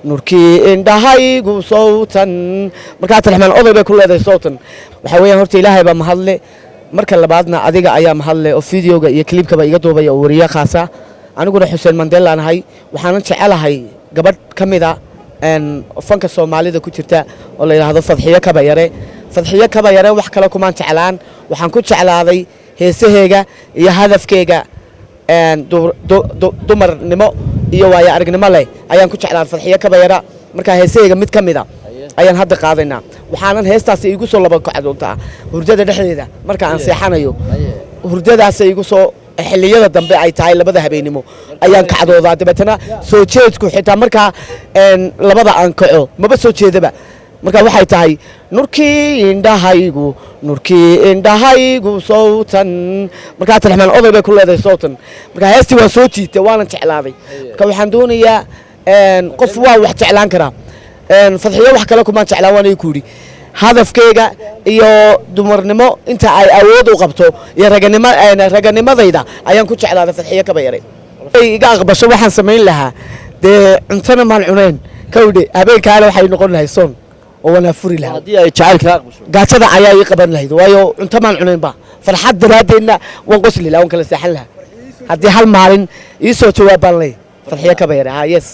nurkii indhahaygu sawtan markaa Abdiraxmaan oday bay ku leedahay sawtan waxa weeyaan horta Ilaahay baa mahadle marka labaadna adiga ayaa mahadle oo fiidiyoga iyo clipkaba iga duubay oo wariye khaasa aniguna Xuseen Mandela anahay waxaan jecelahay gabadh kamida fanka Soomaalida ku jirta oo la yiraahdo Farxiya Kabayare wax kale kuma jeclaan waxaan ku jeclaaday heesaheega iyo hadafkeega dumarnimo iyo waaya aragnimo leh ayaan ku jeclaan Farxiya Kabayare marka heesaheega mid kamida ayaan hadda qaadaynaa waxaanan heestaas iigu soo laba kacdoontaa hurdada dhexdeeda marka aan seexanayo hurdadaas iigu soo xilliyada dambe ay tahay labada habeenimo ayaan kacdoodaa dabeetana soo jeedku xitaa marka labada aan kaco maba soo jeedaba marka waxay tahay nurkii indhahaygu sawtan marka Abdiraxmaan oday bay ku leedahay sawtan marka heesti waa soo jiitay waana jeclaaday marka waxaan doonayaa qof waa wax jeclaan karaa Farxiya wax kale kuma jeclaan waan ku yiri hadafkeega iyo dumarnimo inta ay awood u qabto iyo raganimadayda ayaan ku jeclaaday Farxiya Kabayare iga aqbasho waxaan sameyn lahaa de cuntana maan cuneen kawdhe habeenkaale waxay noqon lahayd soon oo wana furi lahaa hadii ay jacaylka aqbasho gaajada ayaa ii qaban lahayd waayo cunto maan cuneen ba farxad daraadeena waan qosli lahaa waan kala seexan lahaa hadii hal maalin ii soo jawaabaan leh Farxiya Kabayare yes